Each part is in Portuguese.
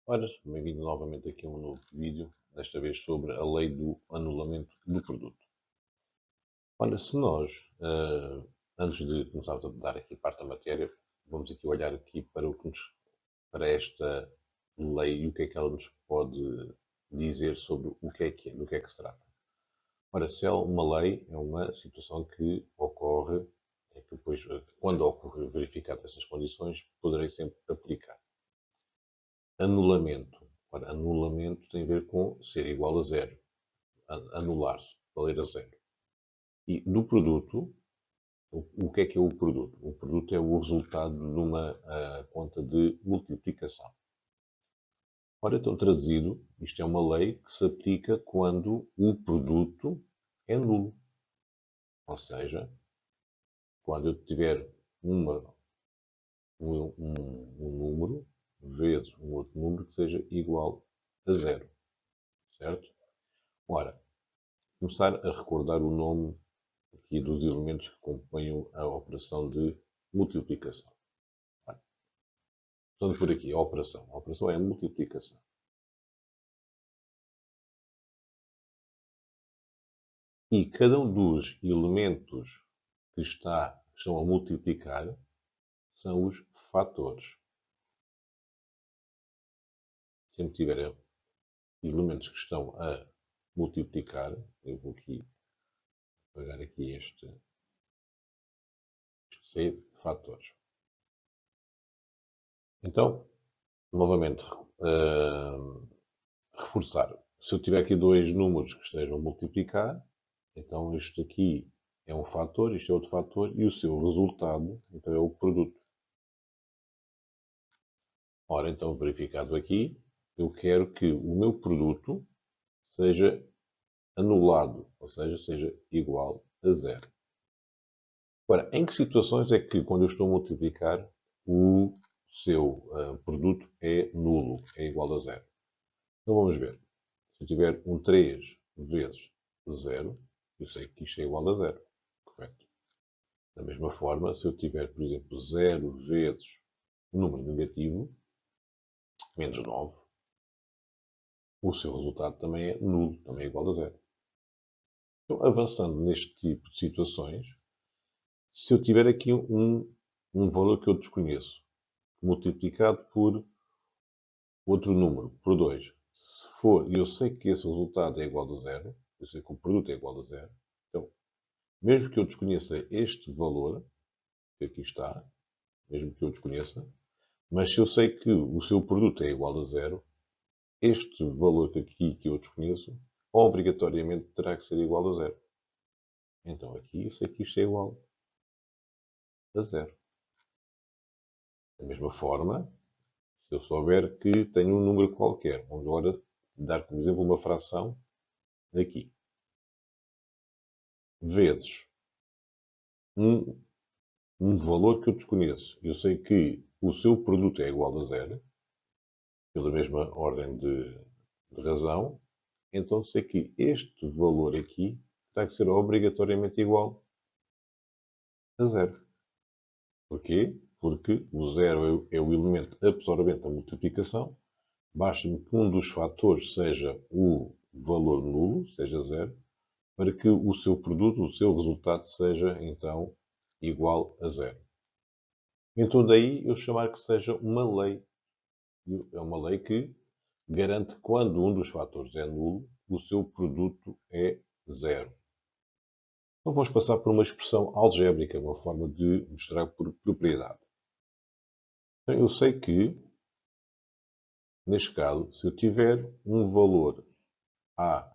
Ora, bem-vindo novamente aqui a um novo vídeo, desta vez sobre a lei do anulamento do produto. Ora, se nós, antes de começarmos a dar aqui parte da matéria, vamos aqui olhar aqui para, para esta lei e o que é que ela nos pode dizer sobre o que é, do que é que se trata. Ora, se é uma lei, é uma situação que ocorre, é que depois, quando ocorrer verificado essas condições, poderei sempre aplicar. Anulamento. Ora, anulamento tem a ver com ser igual a zero. Anular-se, valer a zero. E do produto, o que é o produto? O produto é o resultado de uma conta de multiplicação. Ora, então, traduzido, isto é uma lei que se aplica quando o produto é nulo. Ou seja, quando eu tiver um número vezes um outro número que seja igual a zero. Certo? Ora, começar a recordar o nome aqui dos elementos que compõem a operação de multiplicação. Portanto, por aqui, a operação. A operação é a multiplicação. E cada um dos elementos que estão a multiplicar são os fatores. Sempre tiver elementos que estão a multiplicar, eu vou aqui pegar aqui este C, fatores. Então, novamente, reforçar. Se eu tiver aqui dois números que estejam a multiplicar, então isto aqui é um fator, isto é outro fator, e o seu resultado, então, é o produto. Ora, então, verificado aqui, eu quero que o meu produto seja anulado, ou seja igual a zero. Agora, em que situações é que, quando eu estou a multiplicar, o seu produto é nulo, é igual a zero? Então vamos ver. Se eu tiver um 3 vezes 0, eu sei que isto é igual a zero, correto? Da mesma forma, se eu tiver, por exemplo, 0 vezes um número negativo, menos 9, o seu resultado também é nulo, também é igual a zero. Então, avançando neste tipo de situações, se eu tiver aqui um valor que eu desconheço, multiplicado por outro número, por 2, se for, eu sei que esse resultado é igual a zero, eu sei que o produto é igual a zero, então, mesmo que eu desconheça este valor, que aqui está, mesmo que eu desconheça, mas se eu sei que o seu produto é igual a zero, este valor aqui que eu desconheço, obrigatoriamente terá que ser igual a zero. Então aqui eu sei que isto é igual a zero. Da mesma forma, se eu souber que tenho um número qualquer, vamos agora dar como exemplo uma fração aqui, vezes um valor que eu desconheço. Eu sei que o seu produto é igual a zero, pela mesma ordem de razão, então sei que este valor aqui terá que ser obrigatoriamente igual a zero. Porquê? Porque o zero é o elemento absorvente da multiplicação. Basta-me que um dos fatores seja o valor nulo, seja zero, para que o seu produto, o seu resultado, seja então igual a zero. Então daí eu chamar que seja uma lei. É uma lei que garante que quando um dos fatores é nulo, o seu produto é zero. Então vamos passar por uma expressão algébrica, uma forma de mostrar por propriedade. Então, eu sei que, neste caso, se eu tiver um valor A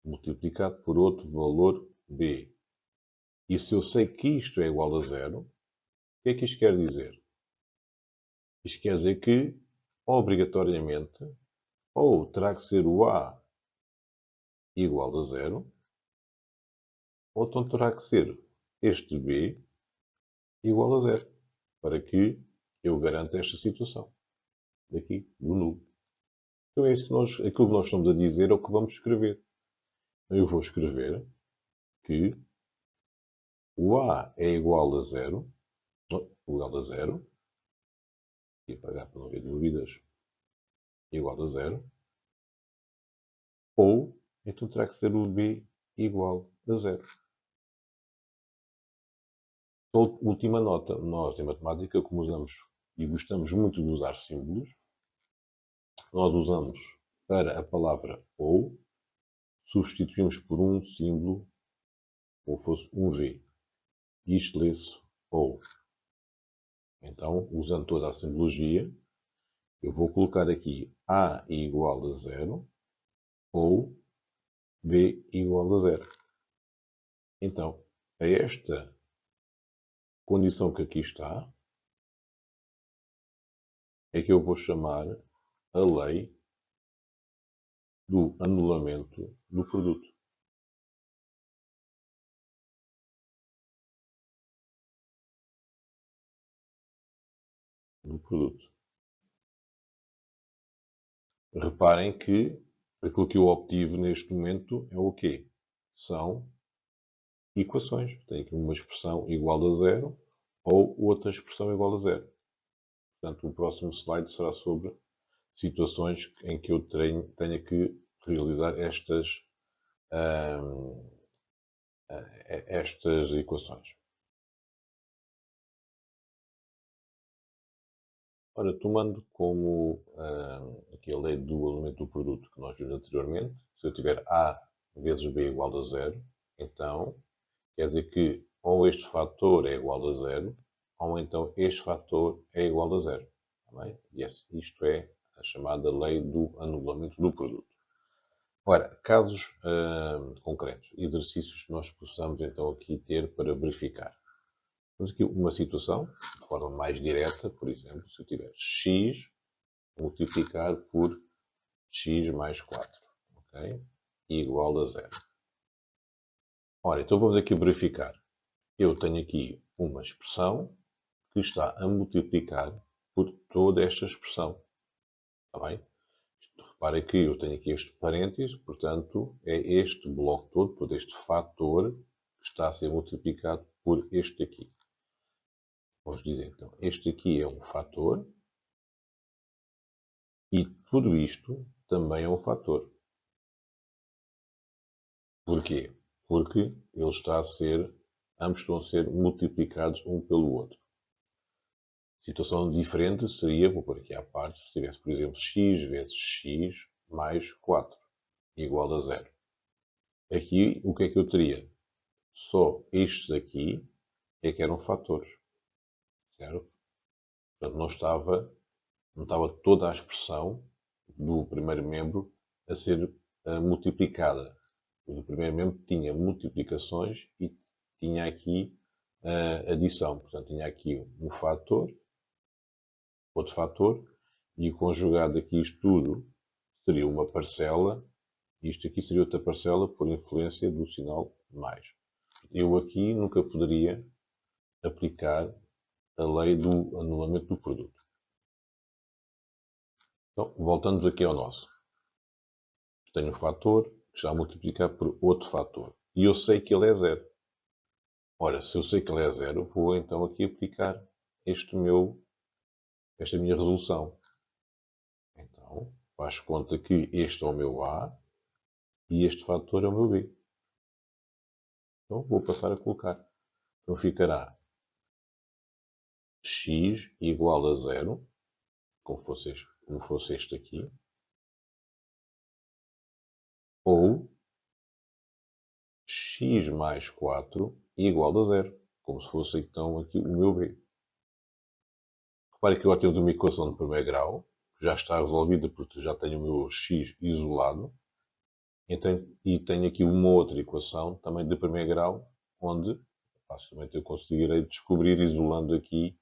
multiplicado por outro valor B, e se eu sei que isto é igual a zero, o que é que isto quer dizer? Isto quer dizer que, obrigatoriamente, ou terá que ser o A igual a zero, ou então terá que ser este B igual a zero, para que eu garanta esta situação, daqui, do nulo. Então é isso aquilo que nós estamos a dizer é o que vamos escrever. Eu vou escrever que o A é igual a zero, e apagar para não haver dúvidas, igual a zero, ou então terá que ser o B igual a zero. Última nota, nós em matemática, como usamos e gostamos muito de usar símbolos, nós usamos para a palavra ou, substituímos por um símbolo, como fosse um V. E isto lê-se ou. Então, usando toda a simbologia, eu vou colocar aqui A igual a zero ou B igual a zero. Então, a esta condição que aqui está, é que eu vou chamar a lei do anulamento do produto. Reparem que aquilo que eu obtive neste momento é o quê? São equações. Tenho aqui uma expressão igual a zero ou outra expressão igual a zero. Portanto, o próximo slide será sobre situações em que eu tenha que realizar estas equações. Ora, tomando como aqui a lei do aumento do produto que nós vimos anteriormente, se eu tiver A vezes B igual a zero, então quer dizer que ou este fator é igual a zero, ou então este fator é igual a zero. Tá bem? Yes, isto é a chamada lei do anulamento do produto. Ora, casos concretos, exercícios que nós possamos então aqui ter para verificar. Temos aqui uma situação, de forma mais direta, por exemplo, se eu tiver x multiplicar por x mais 4, ok? Igual a zero. Ora, então vamos aqui verificar. Eu tenho aqui uma expressão que está a multiplicar por toda esta expressão. Está bem? Reparem que eu tenho aqui este parênteses, portanto, é este bloco todo este fator que está a ser multiplicado por este aqui. Vamos dizer, então, este aqui é um fator e tudo isto também é um fator. Porquê? Porque ambos estão a ser multiplicados um pelo outro. Situação diferente seria, vou pôr aqui à parte, se tivesse, por exemplo, x vezes x mais 4 igual a zero. Aqui, o que é que eu teria? Só estes aqui é que eram fatores. Certo? Portanto, não estava toda a expressão do primeiro membro a ser multiplicada. O do primeiro membro tinha multiplicações e tinha aqui adição. Portanto, tinha aqui um fator, outro fator, e conjugado aqui isto tudo seria uma parcela, e isto aqui seria outra parcela por influência do sinal mais. Eu aqui nunca poderia aplicar a lei do anulamento do produto. Então, voltamos aqui ao nosso. Tenho um fator que está a multiplicar por outro fator. E eu sei que ele é zero. Ora, se eu sei que ele é zero, vou então aqui aplicar esta minha resolução. Então, faz conta que este é o meu A e este fator é o meu B. Então, vou passar a colocar. Então, ficará x igual a zero, como fosse este aqui, ou x mais 4 igual a zero, como se fosse então aqui o meu B. Repare que agora temos uma equação de primeiro grau, que já está resolvida porque já tenho o meu x isolado, e tenho aqui uma outra equação também de primeiro grau, onde facilmente eu conseguirei descobrir isolando aqui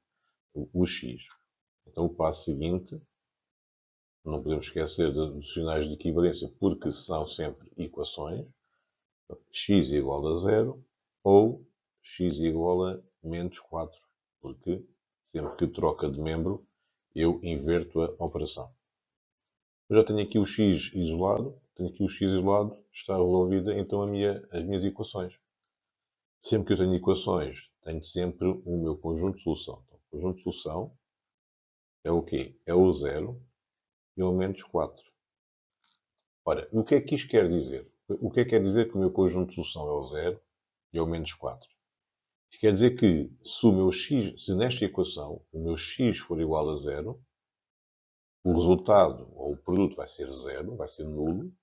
o x. Então o passo seguinte, não podemos esquecer dos sinais de equivalência, porque são sempre equações, x igual a zero ou x igual a menos 4, porque sempre que troca de membro, eu inverto a operação. Eu já tenho aqui o x isolado, está resolvida então as minhas equações. Sempre que eu tenho equações, tenho sempre o meu conjunto de solução. Então, o conjunto de solução é o quê? É o zero e ao menos 4. Ora, o que é que isto quer dizer? O que é que quer dizer que o meu conjunto de solução é o 0 e ao menos 4? Isto quer dizer que se o meu x, se nesta equação o meu x for igual a 0, o resultado ou o produto vai ser 0, vai ser nulo,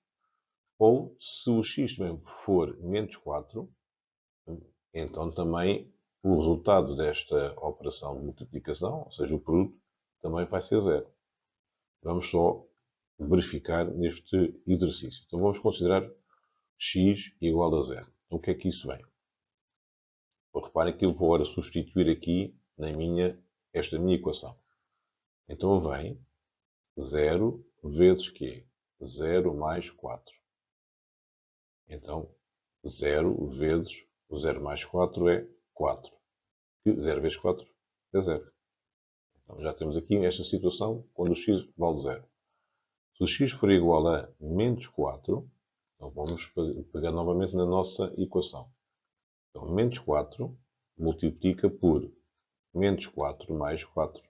ou se o x também for menos 4, então também o resultado desta operação de multiplicação, ou seja, o produto, também vai ser 0. Vamos só verificar neste exercício. Então vamos considerar x igual a 0. Então o que é que isso vem? Reparem que eu vou agora substituir aqui esta minha equação. Então vem 0 vezes quê? 0 mais 4. Então 0 vezes o 0 mais 4 é 4. 0 vezes 4 é 0. Então já temos aqui esta situação quando o x vale 0. Se o x for igual a menos 4, então vamos pegar novamente na nossa equação. Então menos 4 multiplica por menos 4 mais 4.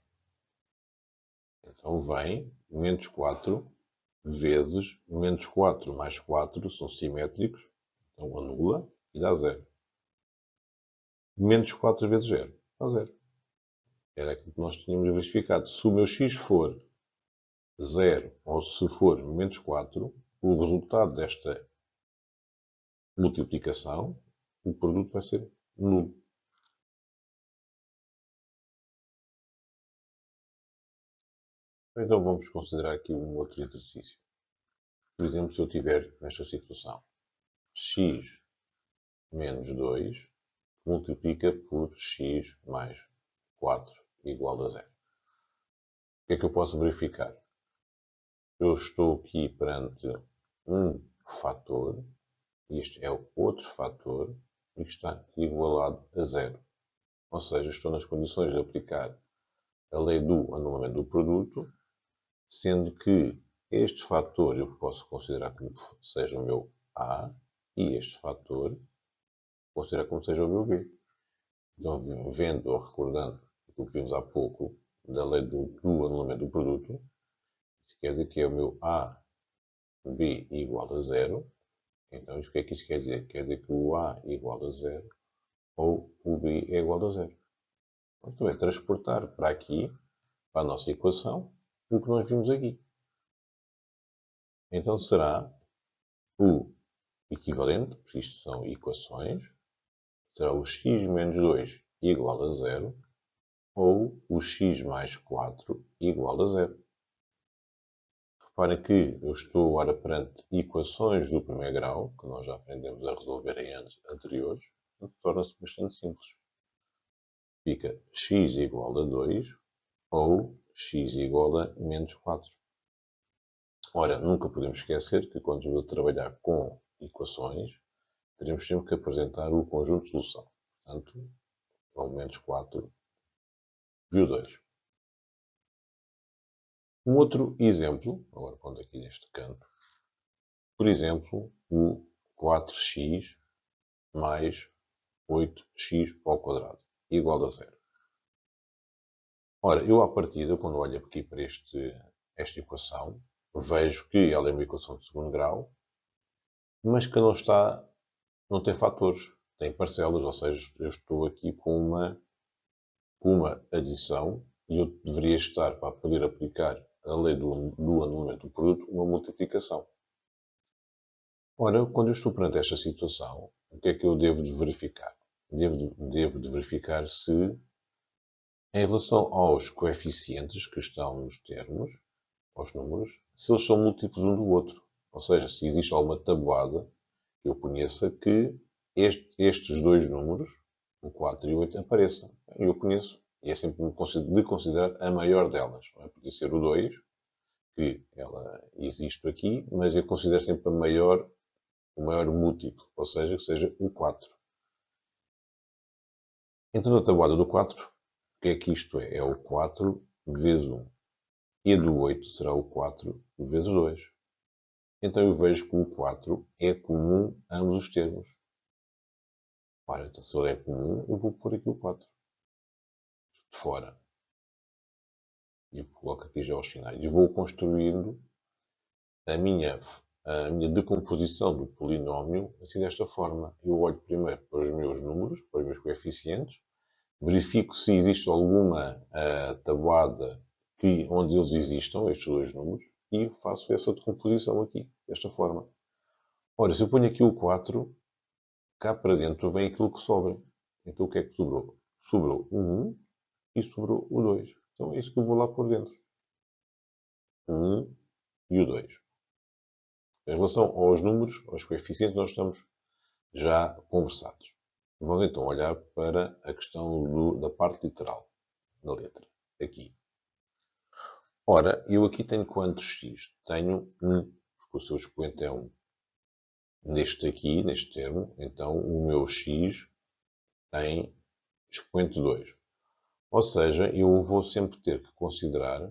Então vem menos 4 vezes menos 4 mais 4, são simétricos, então anula e dá 0. Menos 4 vezes 0 dá 0. Era aquilo que nós tínhamos verificado. Se o meu x for 0 ou se for menos 4, o resultado desta multiplicação, o produto vai ser nulo. Então vamos considerar aqui um outro exercício. Por exemplo, se eu tiver nesta situação x menos 2 multiplica por x mais 4 igual a 0. O que é que eu posso verificar? Eu estou aqui perante um fator, isto é outro fator, e está igualado a 0. Ou seja, estou nas condições de aplicar a lei do anulamento do produto, sendo que este fator eu posso considerar como seja o meu A e este fator considerar como seja o meu B. Então, vendo ou recordando o que vimos há pouco da lei do anulamento do produto, isso quer dizer que é o meu A, B igual a 0. Então, o que é que isso quer dizer? Quer dizer que o A igual a 0 ou o B é igual a 0. Então, é transportar para aqui, para a nossa equação, o que nós vimos aqui. Então, será o equivalente, porque isto são equações, será o x menos 2 igual a 0 ou o x mais 4 igual a 0. Reparem que eu estou agora perante equações do primeiro grau, que nós já aprendemos a resolver em anos anteriores, então torna-se bastante simples. Fica x igual a 2 ou x igual a menos 4. Ora, nunca podemos esquecer que quando estamos a trabalhar com equações, teremos sempre que apresentar o conjunto de solução. Portanto, o menos 4 e o 2. Um outro exemplo, agora pondo aqui neste canto, por exemplo, o 4x mais 8x ao quadrado, igual a 0. Ora, eu à partida, quando olho aqui para esta equação, vejo que ela é uma equação de segundo grau, mas que não tem fatores, tem parcelas, ou seja, eu estou aqui com uma adição e eu deveria estar, para poder aplicar a lei do anulamento do produto, uma multiplicação. Ora, quando eu estou perante esta situação, o que é que eu devo de verificar? Devo de verificar se, em relação aos coeficientes que estão nos termos, aos números, se eles são múltiplos um do outro. Ou seja, se existe alguma tabuada que eu conheça que estes dois números, o 4 e o 8, apareçam. Eu conheço. E é sempre de considerar a maior delas. Não é? Podia ser o 2, que ela existe aqui, mas eu considero sempre o maior múltiplo, ou seja, que seja o 4. Então, na tabuada do 4, o que é que isto é? É o 4 vezes 1. E a do 8 será o 4 vezes 2. Então, eu vejo que o 4 é comum a ambos os termos. Ora, então, se ele é comum, eu vou pôr aqui o 4 de fora. E coloco aqui já os sinais. E vou construindo a minha decomposição do polinómio assim desta forma. Eu olho primeiro para os meus números, para os meus coeficientes, verifico se existe alguma tabuada onde eles existam, estes dois números, e faço essa decomposição aqui, desta forma. Ora, se eu ponho aqui o 4, cá para dentro vem aquilo que sobra. Então o que é que sobrou? Sobrou o 1 e sobrou o 2. Então é isso que eu vou lá por dentro. O 1 e o 2. Em relação aos números, aos coeficientes, nós estamos já conversados. Vamos então olhar para a questão da parte literal da letra. Aqui. Ora, eu aqui tenho quantos x? Tenho 1, porque o seu expoente é 1. Neste aqui, neste termo, então o meu x tem expoente 2. Ou seja, eu vou sempre ter que considerar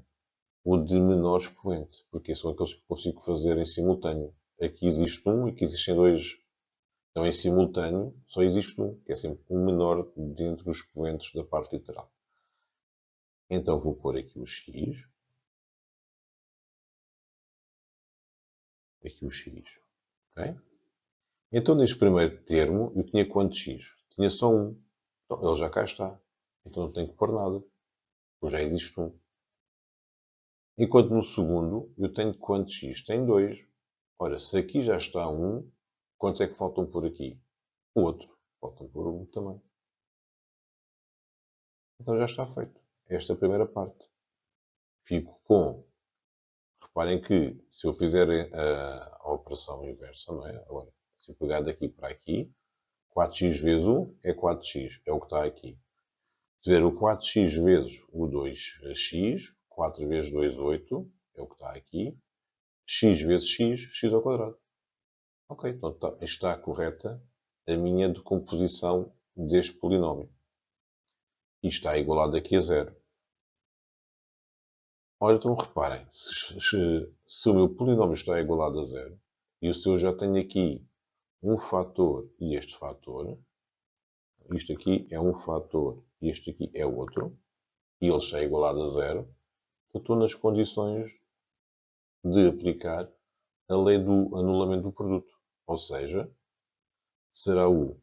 o de menor expoente, porque são aqueles que consigo fazer em simultâneo. Aqui existe um e aqui existem dois. Então, em simultâneo, só existe um, que é sempre o menor dentre os expoentes da parte literal. Então, vou pôr aqui o x. Aqui o x. Okay? Então, neste primeiro termo, eu tinha quantos x? Tinha só um. Então, ele já cá está. Então, não tenho que pôr nada. Porque já existe um. Enquanto no segundo, eu tenho quantos x? Tenho 2. Ora, se aqui já está um, quantos é que faltam por aqui? O outro. Faltam por um também. Então já está feito. Esta é a primeira parte. Fico com... Reparem que se eu fizer a operação inversa, não é? Agora, se eu pegar daqui para aqui, 4x vezes 1 é 4x. É o que está aqui. Se fizer o 4x vezes o 2x, 4 vezes 2, 8. É o que está aqui. X vezes x, x ao quadrado. Ok, então está correta a minha decomposição deste polinómio. E está igualado aqui a zero. Ora, então reparem, se o meu polinómio está igualado a zero, e se eu já tenho aqui um fator e este fator, isto aqui é um fator e este aqui é outro, e ele está igualado a zero, então estou nas condições de aplicar a lei do anulamento do produto. Ou seja, será o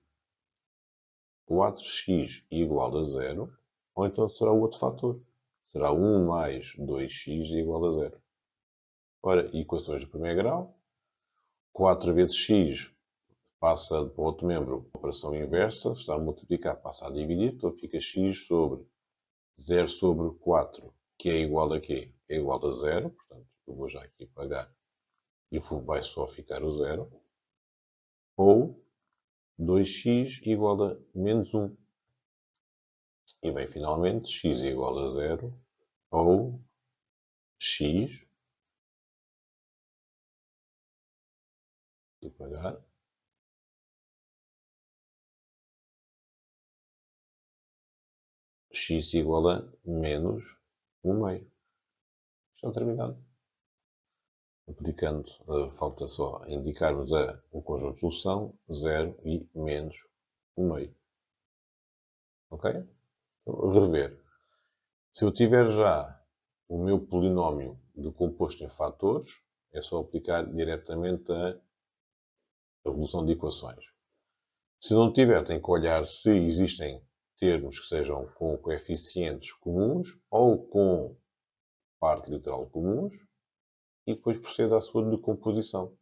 4x igual a zero, ou então será o outro fator. Será 1 mais 2x igual a zero. Ora, equações de primeiro grau. 4 vezes x passa para o outro membro, operação inversa, está a multiplicar, passa a dividir, então fica x sobre 0 sobre 4, que é igual a quê? É igual a 0, portanto, eu vou já aqui apagar e vai só ficar o 0. Ou 2x igual a menos 1. E bem, finalmente, x igual a 0, ou x, vou apagar, x igual a menos 1 meio. Está terminado. Aplicando, falta só indicarmos o conjunto de solução, 0 e menos 1 meio. Ok? Então, rever. Se eu tiver já o meu polinómio decomposto em fatores, é só aplicar diretamente a resolução de equações. Se não tiver, tem que olhar se existem termos que sejam com coeficientes comuns ou com parte literal comuns e depois procede à sua decomposição.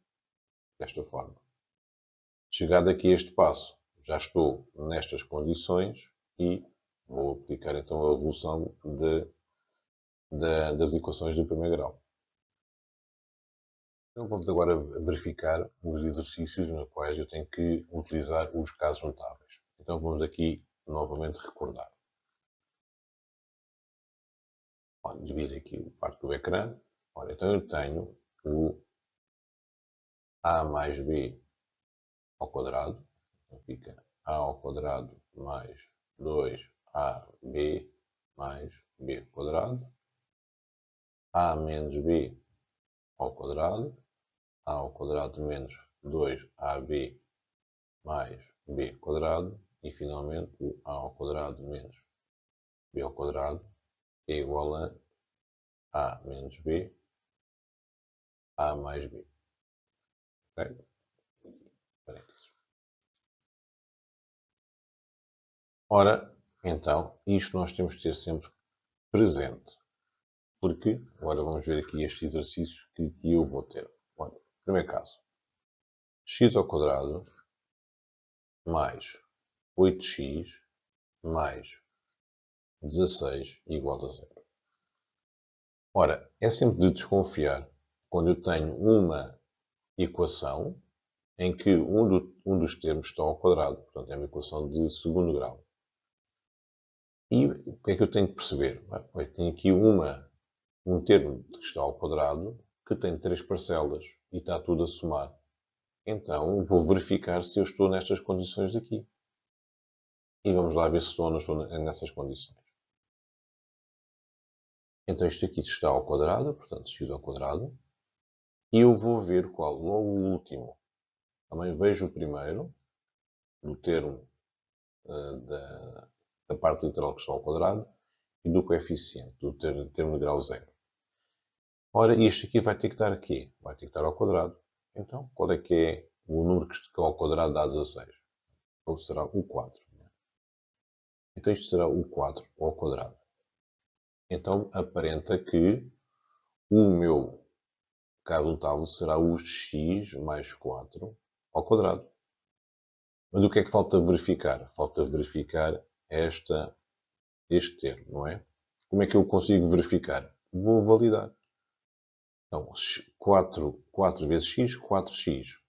Desta forma. Chegado aqui a este passo, já estou nestas condições e vou aplicar então a resolução das equações do primeiro grau. Então vamos agora verificar os exercícios nos quais eu tenho que utilizar os casos notáveis. Então vamos aqui novamente recordar. Divido aqui a parte do ecrã. Ora, então eu tenho o a mais b ao quadrado. Então fica a ao quadrado mais 2ab mais b ao quadrado. A menos b ao quadrado. A ao quadrado menos 2ab mais b ao quadrado. E finalmente o a ao quadrado menos b ao quadrado é igual a A menos B, A mais B. Ok? Parênteses. Ora, então, isto nós temos que ter sempre presente. Porque, agora vamos ver aqui estes exercícios que eu vou ter. Olha, primeiro caso. X ao quadrado mais 8x mais 16 igual a 0. Ora, é sempre de desconfiar quando eu tenho uma equação em que um dos termos está ao quadrado. Portanto, é uma equação de segundo grau. E o que é que eu tenho que perceber? Eu tenho aqui um termo que está ao quadrado que tem 3 parcelas e está tudo a somar. Então, vou verificar se eu estou nestas condições daqui. E vamos lá ver se estou ou não estou nessas condições. Então, isto aqui está ao quadrado, portanto, x ao quadrado. E eu vou ver qual, logo o último. Também vejo o primeiro, do termo da parte literal que está ao quadrado, e do coeficiente, do termo de grau zero. Ora, isto aqui vai ter que estar aqui, vai ter que estar ao quadrado. Então, qual é que é o número que está ao quadrado dá 16? Ou será o 4. Então, isto será o 4 ao quadrado. Então, aparenta que o meu caso notável será o x mais 4 ao quadrado. Mas o que é que falta verificar? Falta verificar este termo, não é? Como é que eu consigo verificar? Vou validar. Então, 4 vezes x, 4x.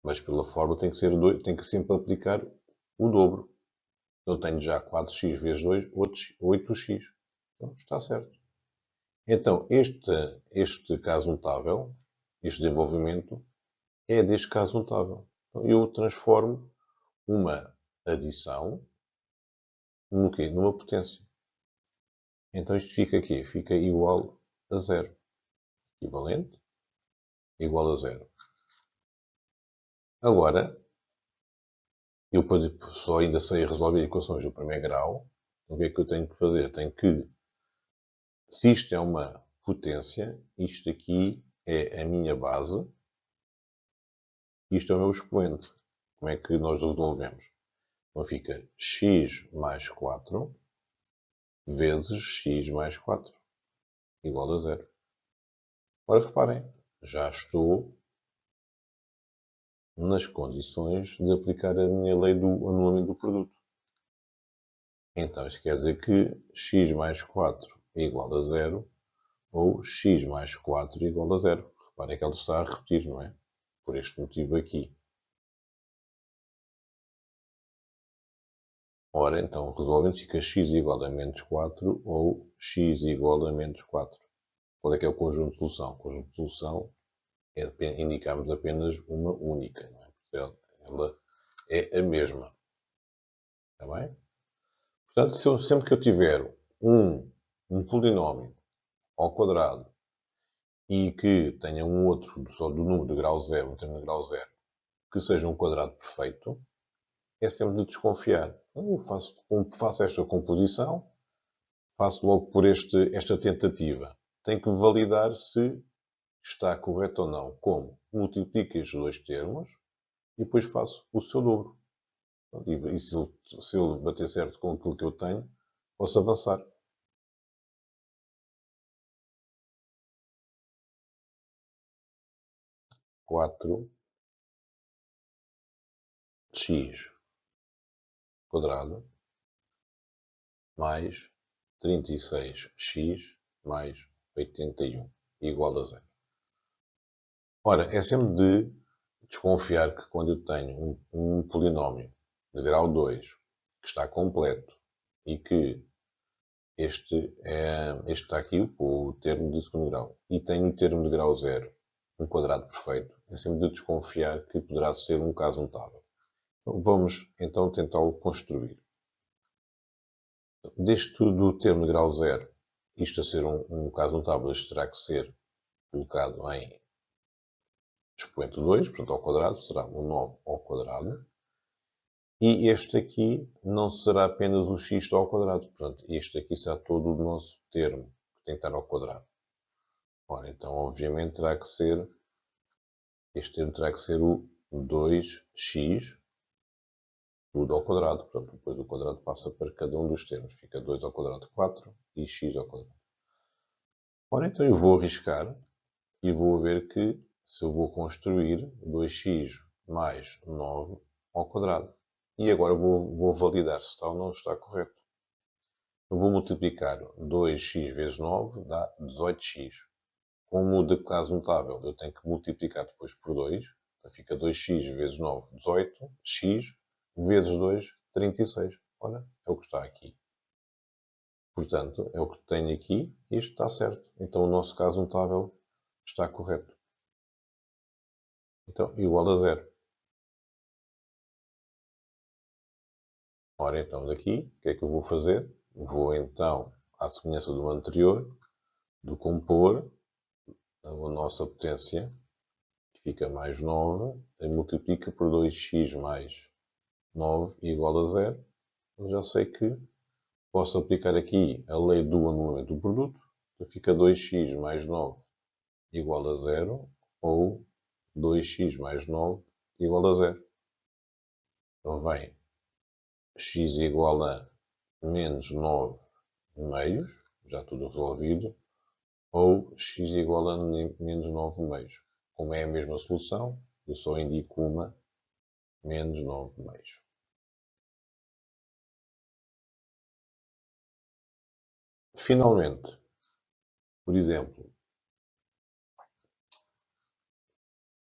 Mas pela forma tem que sempre aplicar o dobro. Então tenho já 4x vezes 2, 8x. Então está certo. Então este caso notável, este desenvolvimento, é deste caso notável. Então, eu transformo uma adição no quê? Numa potência. Então isto fica aqui, fica igual a 0. Equivalente, igual a 0. Agora, eu só ainda sei resolver equações do primeiro grau. O que é que eu tenho que fazer? Tenho que, se isto é uma potência, isto aqui é a minha base, isto é o meu expoente. Como é que nós resolvemos? Então fica x mais 4 vezes x mais 4 igual a 0. Ora, reparem, já estou nas condições de aplicar a minha lei do anulamento do produto. Então, isto quer dizer que x mais 4 é igual a 0 ou x mais 4 é igual a 0. Reparem que ela está a repetir, não é? Por este motivo aqui. Ora, então, resolvendo, fica x igual a menos 4 ou x igual a menos 4. Qual é que é o conjunto de solução? O conjunto de solução é indicarmos apenas uma única, não é? Ela é a mesma. Está bem? Portanto, sempre que eu tiver um polinómio ao quadrado e que tenha um outro só do número de grau zero, um termo de grau zero, que seja um quadrado perfeito, é sempre de desconfiar. Eu faço esta composição, faço logo por esta tentativa. Tenho que validar se está correto ou não. Como? Multiplico estes dois termos e depois faço o seu dobro. E se ele bater certo com aquilo que eu tenho, posso avançar. Quatro x quadrado mais 36x mais 81 igual a 0. Ora, é sempre de desconfiar que quando eu tenho um polinómio de grau 2 que está completo e que este está aqui, o termo de segundo grau, e tenho o termo de grau 0, um quadrado perfeito, é sempre de desconfiar que poderá ser um caso notável. Então, vamos então tentá-lo construir. Do termo de grau 0, isto a ser um caso notável, isto terá que ser colocado em expoente 2, portanto ao quadrado, será o 9 ao quadrado. E este aqui não será apenas o x ao quadrado, portanto este aqui será todo o nosso termo tem que estar ao quadrado. Ora, então, obviamente, terá que ser, este termo terá que ser o 2x tudo ao quadrado. Portanto, depois o quadrado passa para cada um dos termos. Fica 2 ao quadrado 4 e x ao quadrado. Ora, então eu vou arriscar e vou ver que se eu vou construir 2x mais 9 ao quadrado. E agora vou validar se está ou não está correto. Eu vou multiplicar 2x vezes 9 dá 18x. Como de caso notável, eu tenho que multiplicar depois por 2. Então fica 2x vezes 9, 18. X vezes 2, 36. Ora, é o que está aqui. Portanto, é o que tenho aqui e isto está certo. Então o nosso caso notável está correto. Então, igual a 0. Ora, então, daqui, o que é que eu vou fazer? Vou, então, à semelhança do anterior, decompor a nossa potência, que fica mais 9, e multiplica por 2x mais 9 igual a 0. Eu já sei que posso aplicar aqui a lei do anulamento do produto. Então, fica 2x mais 9 igual a 0, ou 2x mais 9 igual a 0. Então, vem x igual a menos 9 meios, já tudo resolvido, ou x igual a menos 9 meios. Como é a mesma solução, eu só indico uma, menos 9 meios. Finalmente, por exemplo,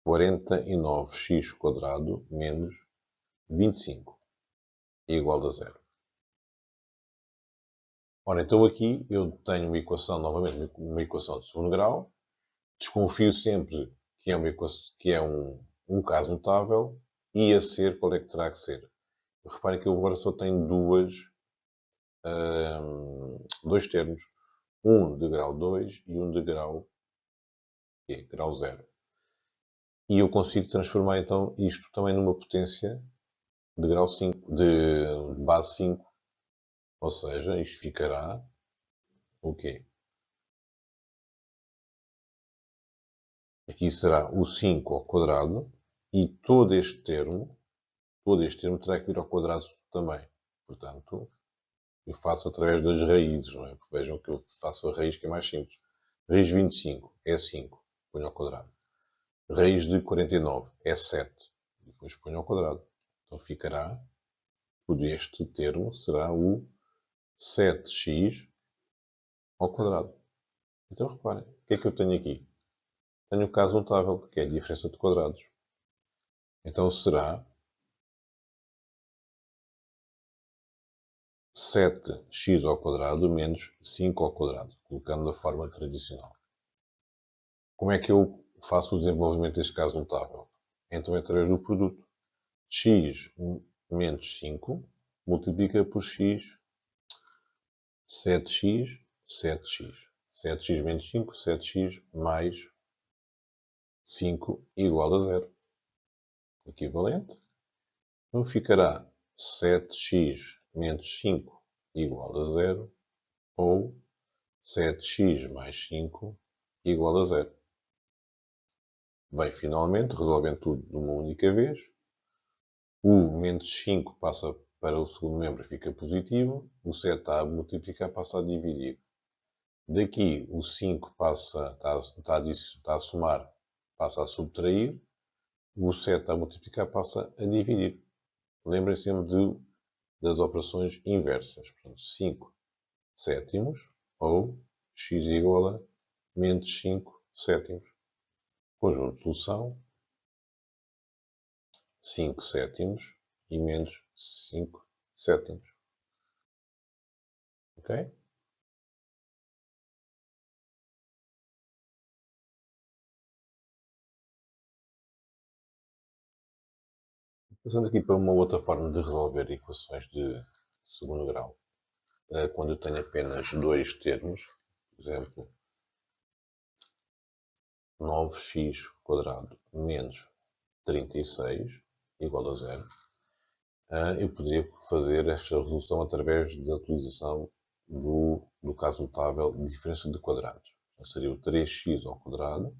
49x² menos 25 igual a 0. Ora, então aqui eu tenho uma equação, novamente, uma equação de segundo grau. Desconfio sempre que é, que é um caso notável e a ser, qual é que terá que ser? Reparem que eu agora só tenho dois termos. Um de grau 2 e um de grau, grau 0. E eu consigo transformar então isto também numa potência de grau 5, de base 5. Ou seja, isto ficará o quê? Aqui será o 5 ao quadrado e todo este termo terá que vir ao quadrado também. Portanto, eu faço através das raízes, não é? Porque vejam que eu faço a raiz que é mais simples. Raiz de 25 é 5, ponho ao quadrado. Raiz de 49 é 7, depois ponho ao quadrado. Então ficará, todo este termo será o 7x ao quadrado. Então reparem, o que é que eu tenho aqui? Tenho o caso notável, que é a diferença de quadrados. Então será 7x ao quadrado menos 5 ao quadrado, colocando da forma tradicional. Como é que eu faço o desenvolvimento deste caso notável? Então, através do produto. X menos 5 multiplica por x, 7x, 7x. 7x menos 5, 7x mais 5 igual a 0. Equivalente. Então ficará 7x menos 5 igual a 0 ou 7x mais 5 igual a 0. Bem, finalmente, resolvendo tudo de uma única vez, o menos 5 passa para o segundo membro e fica positivo, o 7 está a multiplicar, passa a dividir. Daqui o 5 está a somar, passa a subtrair, o 7 está a multiplicar, passa a dividir. Lembrem sempre das operações inversas. Portanto, 5 sétimos ou x igual a menos 5 sétimos. Conjunto de solução, 5 sétimos e menos 5 sétimos. Ok? Passando aqui para uma outra forma de resolver equações de segundo grau. Quando eu tenho apenas dois termos, por exemplo, 9x² menos 36 igual a 0, eu poderia fazer esta resolução através da utilização do caso notável de diferença de quadrados. Então, seria o 3x ao quadrado,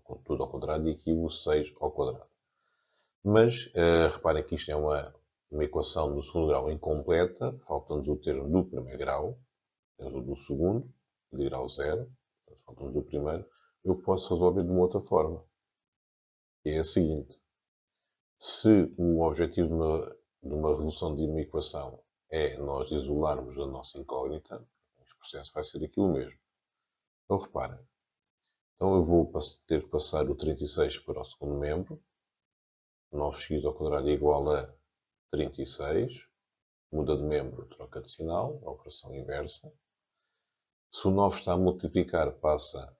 com tudo ao quadrado, e aqui o 6 ao quadrado. Mas reparem que isto é uma equação do segundo grau incompleta, falta-nos o termo do primeiro grau, temos o do segundo, de grau 0, falta-nos o primeiro. Eu posso resolver de uma outra forma, que é a seguinte. Se o objetivo de uma resolução de uma equação é nós isolarmos a nossa incógnita, este processo vai ser aqui o mesmo. Então reparem, então eu vou ter que passar o 36 para o segundo membro, 9x ao quadrado é igual a 36, muda de membro, troca de sinal, operação inversa. Se o 9 está a multiplicar, passa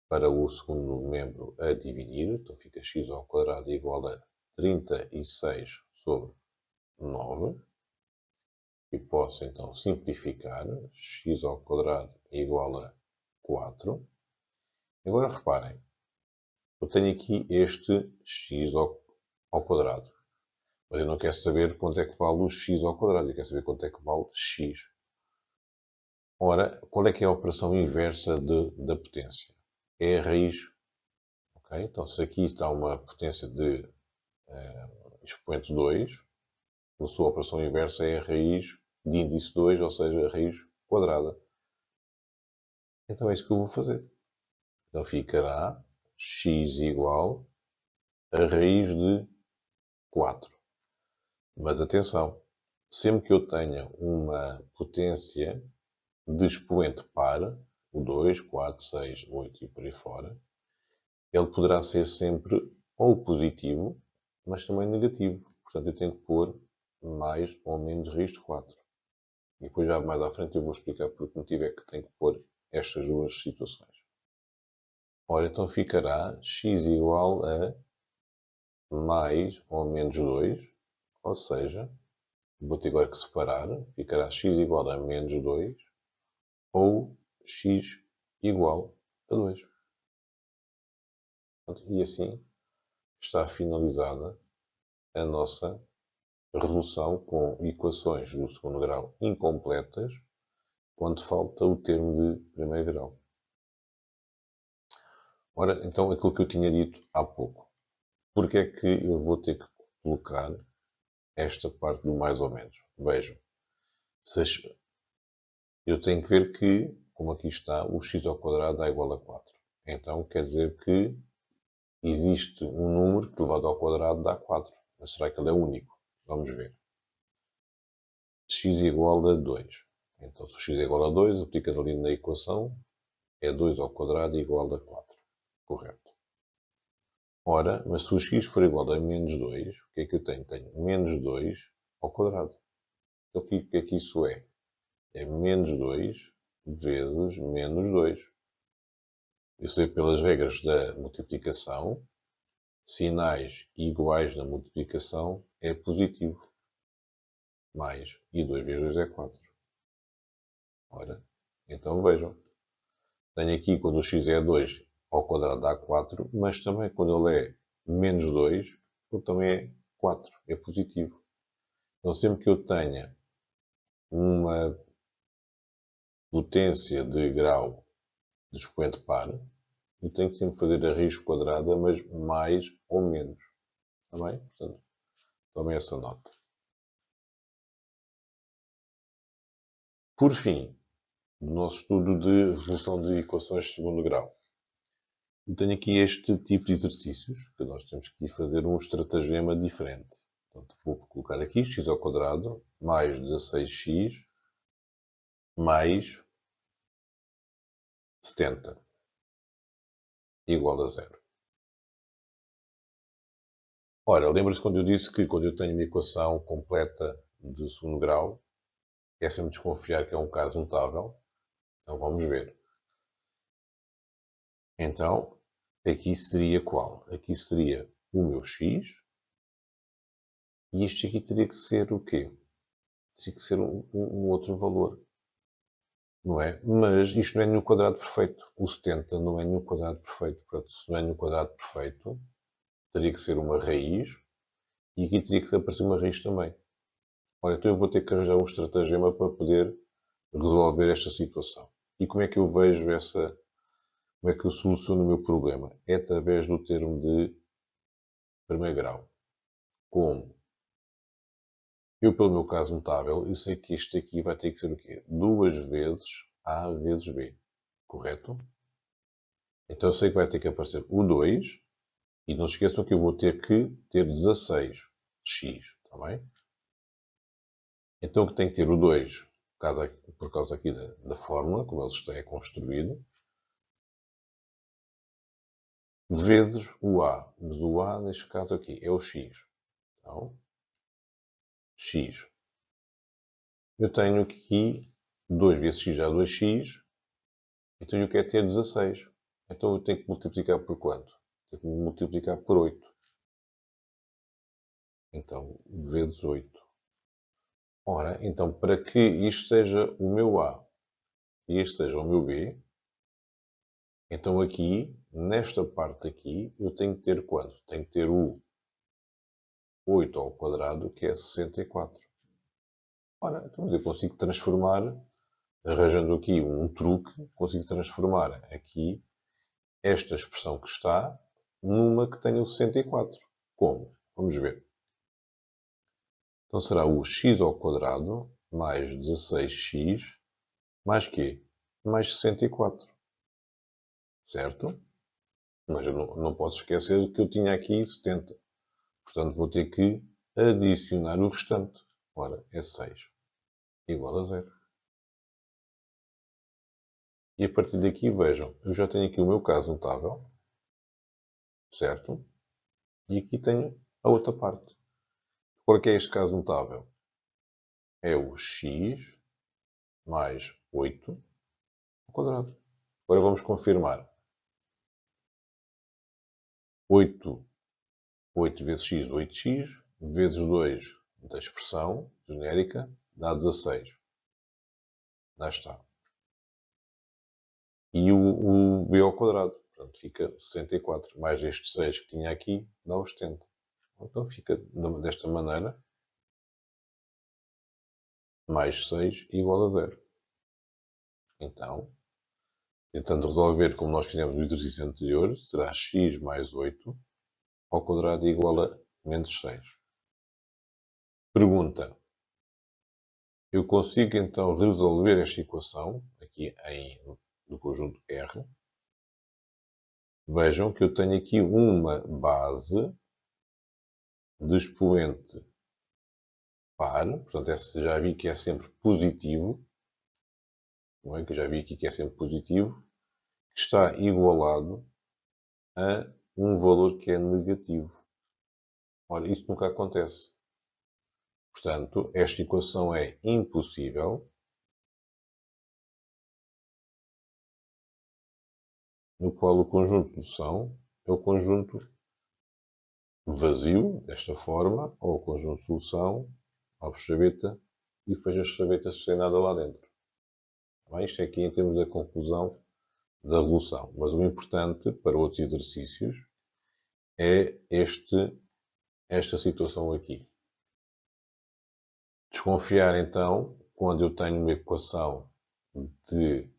para o segundo membro a dividir, então fica x ao quadrado igual a 36 sobre 9. E posso então simplificar, x ao quadrado é igual a 4. Agora reparem, eu tenho aqui este x ao quadrado. Mas eu não quero saber quanto é que vale o x ao quadrado, eu quero saber quanto é que vale x. Ora, qual é que é a operação inversa da potência? É a raiz. Okay? Então, se aqui está uma potência de expoente 2, a sua operação inversa é a raiz de índice 2, ou seja, a raiz quadrada. Então é isso que eu vou fazer. Então ficará x igual a raiz de 4. Mas atenção, sempre que eu tenha uma potência de expoente par, o 2, 4, 6, 8 e por aí fora, ele poderá ser sempre ou positivo, mas também negativo. Portanto, eu tenho que pôr mais ou menos raiz de 4. E depois, já mais à frente, eu vou explicar por que motivo é que tenho que pôr estas duas situações. Ora, então ficará x igual a mais ou menos 2, ou seja, vou ter agora que separar, ficará x igual a menos 2 ou x igual a 2. E assim está finalizada a nossa resolução com equações do segundo grau incompletas, quando falta o termo de primeiro grau. Ora, então aquilo que eu tinha dito há pouco. Porque é que eu vou ter que colocar esta parte do mais ou menos? Vejam, eu tenho que ver que, como aqui está, o x ao quadrado dá igual a 4. Então quer dizer que existe um número que elevado ao quadrado dá 4. Mas será que ele é único? Vamos ver. X igual a 2. Então, se o x é igual a 2, aplicando ali na equação, é 2 ao quadrado igual a 4. Correto. Ora, mas se o x for igual a menos 2, o que é que eu tenho? Tenho menos 2 ao quadrado. Então, o que é que isso é? É menos 2 vezes menos 2. Eu sei pelas regras da multiplicação, sinais iguais na multiplicação é positivo. Mais, e 2 vezes 2 é 4. Ora, então vejam. Tenho aqui quando o x é 2 ao quadrado dá 4, mas também quando ele é menos 2, ele também é 4, é positivo. Então sempre que eu tenha uma potência de grau de expoente par, eu tenho que sempre fazer a raiz quadrada, mas mais ou menos. Está bem? Portanto, tomem essa nota. Por fim, do nosso estudo de resolução de equações de segundo grau, eu tenho aqui este tipo de exercícios, que nós temos que fazer um estratagema diferente. Portanto, vou colocar aqui x ao quadrado mais 16x mais 70 igual a 0. Ora, lembra-se quando eu disse que quando eu tenho uma equação completa de segundo grau, é sempre desconfiar que é um caso notável. Então vamos ver. Então, aqui seria qual? Aqui seria o meu x. E isto aqui teria que ser o quê? Teria que ser um outro valor. Não é? Mas isto não é nenhum quadrado perfeito. O 70 não é nenhum quadrado perfeito. Portanto, se não é nenhum quadrado perfeito, teria que ser uma raiz. E aqui teria que aparecer uma raiz também. Ora, então eu vou ter que arranjar um estratagema para poder resolver esta situação. E como é que eu vejo como é que eu soluciono o meu problema? É através do termo de primeiro grau. Como? Eu, pelo meu caso notável, eu sei que isto aqui vai ter que ser o quê? 2 vezes A vezes B. Correto? Então eu sei que vai ter que aparecer o 2, e não se esqueçam que eu vou ter que ter 16x, está bem? Então que tem que ter o 2, por causa aqui da fórmula, como ele é construído, vezes o A. Mas o A, neste caso aqui, é o x. Então, x. Eu tenho aqui 2 vezes x dá 2x, então eu quero ter 16. Então eu tenho que multiplicar por quanto? Tenho que multiplicar por 8. Então, vezes 8. Ora, então, para que isto seja o meu A e este seja o meu B, então aqui, nesta parte aqui, eu tenho que ter quanto? Tenho que ter o 8 ao quadrado, que é 64. Ora, então eu consigo transformar, arranjando aqui um truque, consigo transformar aqui esta expressão que está numa que tenha o 64. Como? Vamos ver. Então será o x ao quadrado mais 16x mais quê? Mais 64. Certo? Mas eu não posso esquecer que eu tinha aqui 70. Portanto, vou ter que adicionar o restante. Ora, é 6 igual a 0. E a partir daqui, vejam, eu já tenho aqui o meu caso notável, certo? E aqui tenho a outra parte. Qual é este caso notável? É o x mais 8 ao quadrado. Agora vamos confirmar. 8 vezes x, 8x, vezes 2 da expressão genérica, dá 16. Lá está. E o b ao quadrado. Portanto, fica 64. Mais este 6 que tinha aqui, dá os 70. Então fica desta maneira. Mais 6 igual a 0. Então, tentando resolver como nós fizemos no exercício anterior, será x mais 8 ao quadrado igual a menos 6. Pergunta. Eu consigo então resolver esta equação, aqui no conjunto R. Vejam que eu tenho aqui uma base de expoente par, portanto já vi que é sempre positivo, não é? Que eu já vi aqui que é sempre positivo, que está igualado a um valor que é negativo. Ora, isso nunca acontece. Portanto, esta equação é impossível, no qual o conjunto de solução é o conjunto vazio, desta forma, ou o conjunto de solução, abre chaveta e fecha a chaveta sem nada lá dentro. Bem, isto é aqui em termos da conclusão da resolução. Mas o importante para outros exercícios é esta situação aqui. Desconfiar então, quando eu tenho uma equação de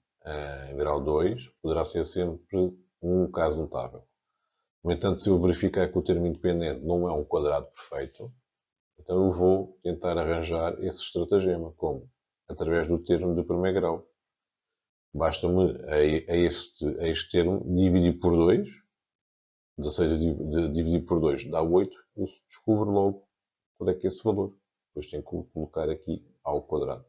grau 2, poderá ser sempre um caso notável. No entanto, se eu verificar que o termo independente não é um quadrado perfeito, então eu vou tentar arranjar esse estratagema, como? Através do termo de primeiro grau. Basta-me a este termo dividir por 2, 16 dividir por 2 dá 8, eu descubro logo qual é que é esse valor. Depois tenho que colocar aqui ao quadrado.